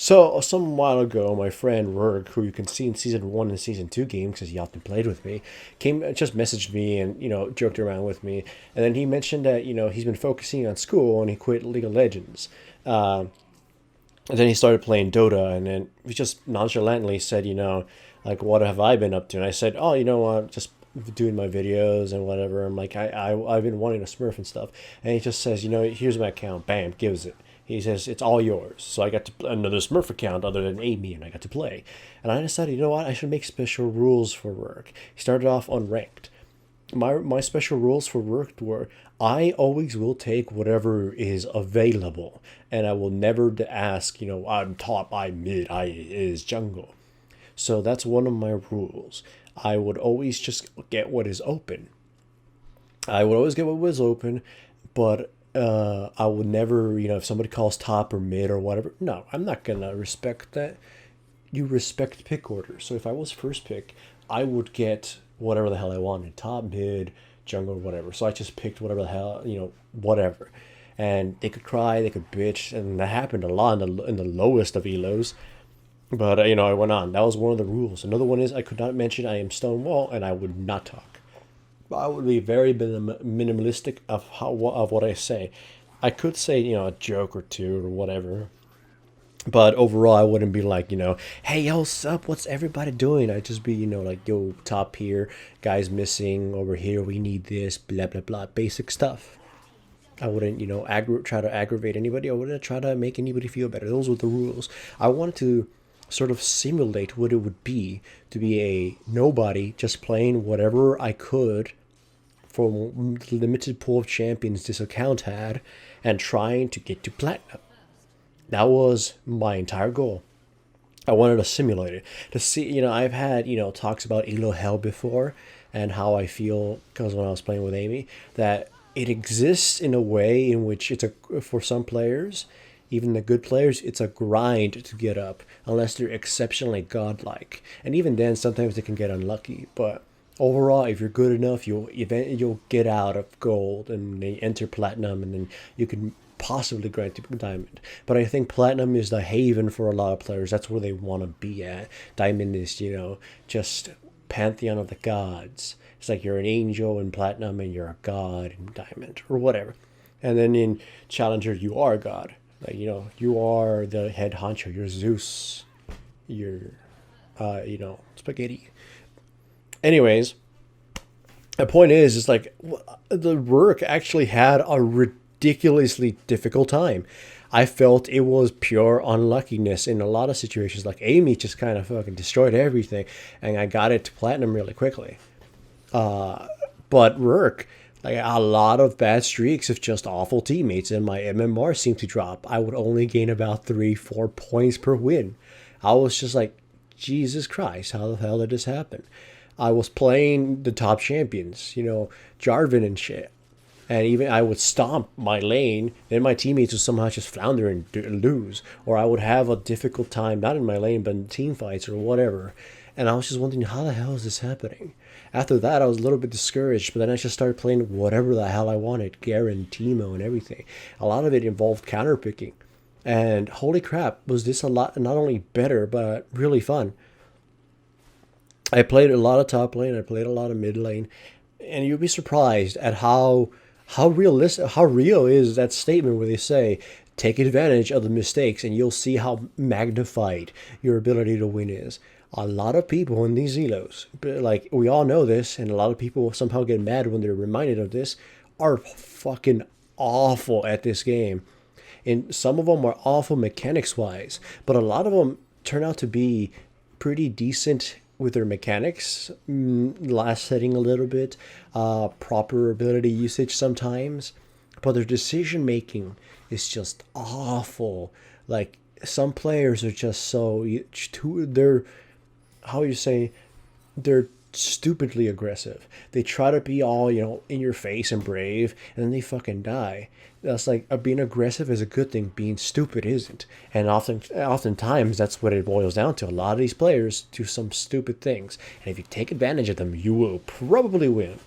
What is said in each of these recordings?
So, some while ago, my friend Ryrk, who you can see in season 1 and season 2 games because he often played with me, just messaged me and, joked around with me. And then he mentioned that, he's been focusing on school and he quit League of Legends. Uh, and then he started playing Dota, and then he just nonchalantly said, like, what have I been up to? And I said, oh, just doing my videos and whatever. I'm like, I've been wanting to smurf and stuff. And he just says, here's my account. Bam, gives it. He says, it's all yours. So I got to another smurf account other than Amy, and I got to play. And I decided, you know what? I should make special rules for work. He started off unranked. My special rules for work were I always will take whatever is available, and I will never ask, I'm top, I'm mid, I is jungle. So that's one of my rules. I would always just get what is open. I would always get what was open, but I would never, if somebody calls top or mid or whatever, no, I'm not gonna respect that. You respect pick order. So if I was first pick, I would get whatever the hell I wanted, top, mid, jungle, whatever. So I just picked whatever the hell, whatever. And they could cry, they could bitch, and that happened a lot in the lowest of elos. But I went on. That was one of the rules. Another one is I could not mention I am Stonewall, and I would not talk. I would be very minimalistic of what I say. I could say a joke or two or whatever, but overall, I wouldn't be like, hey, yo, what's up? What's everybody doing? I'd just be, like, yo, top here, guys missing over here. We need this, blah, blah, blah. Basic stuff. I wouldn't, try to aggravate anybody. I wouldn't try to make anybody feel better. Those were the rules. I wanted to sort of simulate what it would be to be a nobody just playing whatever I could for the limited pool of champions this account had and trying to get to platinum. That was my entire goal. I wanted to simulate it to see. I've had talks about Elo Hell before and how I feel because when I was playing with Amy that it exists in a way in which it's a for some players, even the good players, it's a grind to get up unless they're exceptionally godlike, and even then sometimes they can get unlucky. But overall, if you're good enough, you'll get out of gold and they enter platinum, and then you can possibly grind to diamond. But I think platinum is the haven for a lot of players. That's where they want to be at. Diamond is, just pantheon of the gods. It's like you're an angel in platinum and you're a god in diamond or whatever. And then in challenger, you are a god. Like, you are the head honcho. You're Zeus. You're, spaghetti. Anyways, the point is like the work actually had a ridiculously difficult time. I felt it was pure unluckiness in a lot of situations. Like Amy just kind of fucking destroyed everything, and I got it to platinum really quickly. But Ryrk, like a lot of bad streaks of just awful teammates, and my MMR seemed to drop. I would only gain about 3-4 points per win. I was just like, Jesus Christ, how the hell did this happen? I was playing the top champions, Jarvan and shit. And even I would stomp my lane, then my teammates would somehow just flounder and lose. Or I would have a difficult time, not in my lane, but in team fights or whatever. And I was just wondering, how the hell is this happening? After that, I was a little bit discouraged, but then I just started playing whatever the hell I wanted, Garen, Teemo, and everything. A lot of it involved counterpicking. And holy crap, was this a lot, not only better, but really fun. I played a lot of top lane, I played a lot of mid lane, and you'd be surprised at how real is that statement where they say take advantage of the mistakes and you'll see how magnified your ability to win is. A lot of people in these elos, like we all know this, and a lot of people somehow get mad when they're reminded of this, are fucking awful at this game. And some of them are awful mechanics wise, but a lot of them turn out to be pretty decent with their mechanics, last setting a little bit, proper ability usage sometimes, but their decision making is just awful. Like some players are just so they're how you say they're stupidly aggressive. They try to be all, in your face and brave, and then they fucking die. That's like being aggressive is a good thing. Being stupid isn't, and oftentimes that's what it boils down to. A lot of these players do some stupid things, and if you take advantage of them, you will probably win.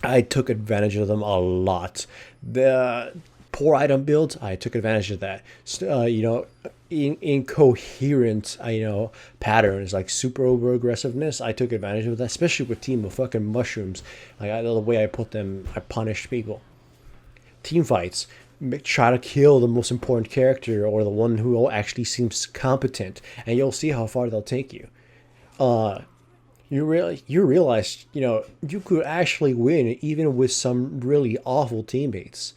I took advantage of them a lot. The poor item builds, I took advantage of that. Incoherent, patterns like super over aggressiveness, I took advantage of that, especially with team of fucking mushrooms. The way I put them, I punished people. Team fights, try to kill the most important character or the one who actually seems competent, and you'll see how far they'll take you. You realize you could actually win even with some really awful teammates.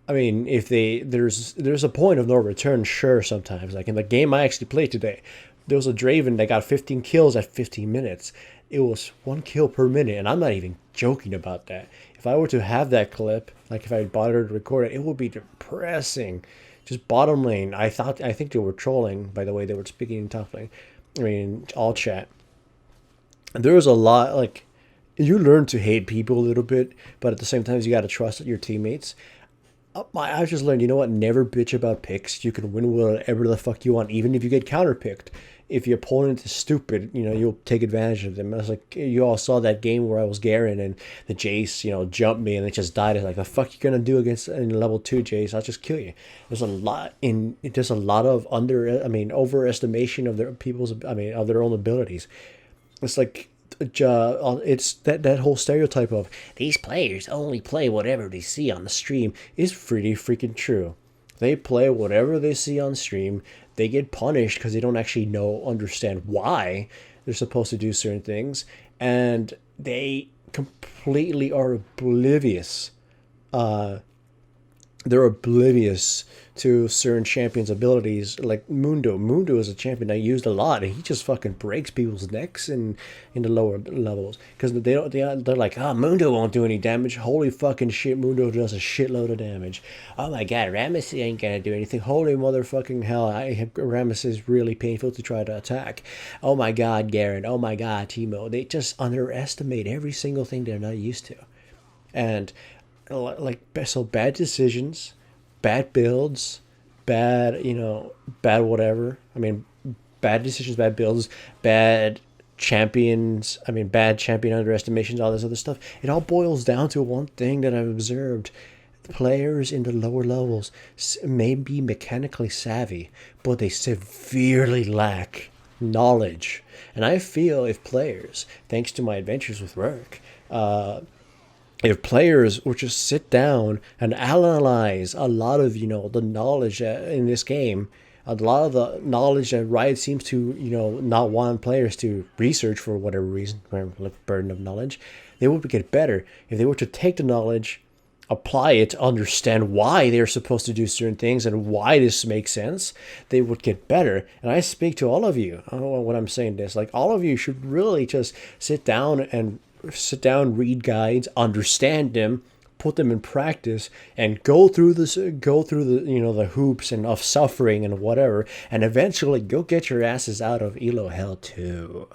I mean, if there's a point of no return, sure. Sometimes, like in the game I actually played today, there was a Draven that got 15 kills at 15 minutes. It was 1 kill per minute, and I'm not even joking about that. If I were to have that clip, like if I bothered to record it, it would be depressing. Just bottom lane. I think they were trolling by the way they were speaking in top lane. I mean, all chat. There was a lot like you learn to hate people a little bit, but at the same time, you got to trust your teammates. I've just learned, you know what? Never bitch about picks. You can win whatever the fuck you want, even if you get counterpicked. If your opponent is stupid, you'll take advantage of them. It's like you all saw that game where I was Garen and the Jace, jumped me and it just died. It's like the fuck you gonna do against in level 2 Jace? I'll just kill you. There's a lot of overestimation of of their own abilities. It's like it's that whole stereotype of these players only play whatever they see on the stream is pretty freaking true. They play whatever they see on stream. They get punished because they don't actually understand why they're supposed to do certain things, and they completely are oblivious. They're oblivious to certain champions' abilities, like Mundo. Mundo is a champion I used a lot, and he just fucking breaks people's necks in the lower levels because they're like, Mundo won't do any damage. Holy fucking shit, Mundo does a shitload of damage. Oh my god, Rammus ain't gonna do anything. Holy motherfucking hell, Rammus is really painful to try to attack. Oh my god, Garen. Oh my god, Timo. They just underestimate every single thing they're not used to, and so bad decisions, bad builds, bad whatever. I mean, bad decisions, bad builds, bad champions. I mean, bad champion underestimations, all this other stuff. It all boils down to one thing that I've observed. The players in the lower levels may be mechanically savvy, but they severely lack knowledge. And I feel if players, thanks to my adventures with Ryrk, if players would just sit down and analyze a lot of the knowledge in this game, a lot of the knowledge that Riot seems to not want players to research for whatever reason, like burden of knowledge, they would get better if they were to take the knowledge, apply it, understand why they're supposed to do certain things and why this makes sense. They would get better. And I speak to all of you. I don't know what I'm saying this. Like all of you should really just sit down, read guides, understand them, put them in practice, and go through the hoops and of suffering and whatever, and eventually go get your asses out of Elo Hell too.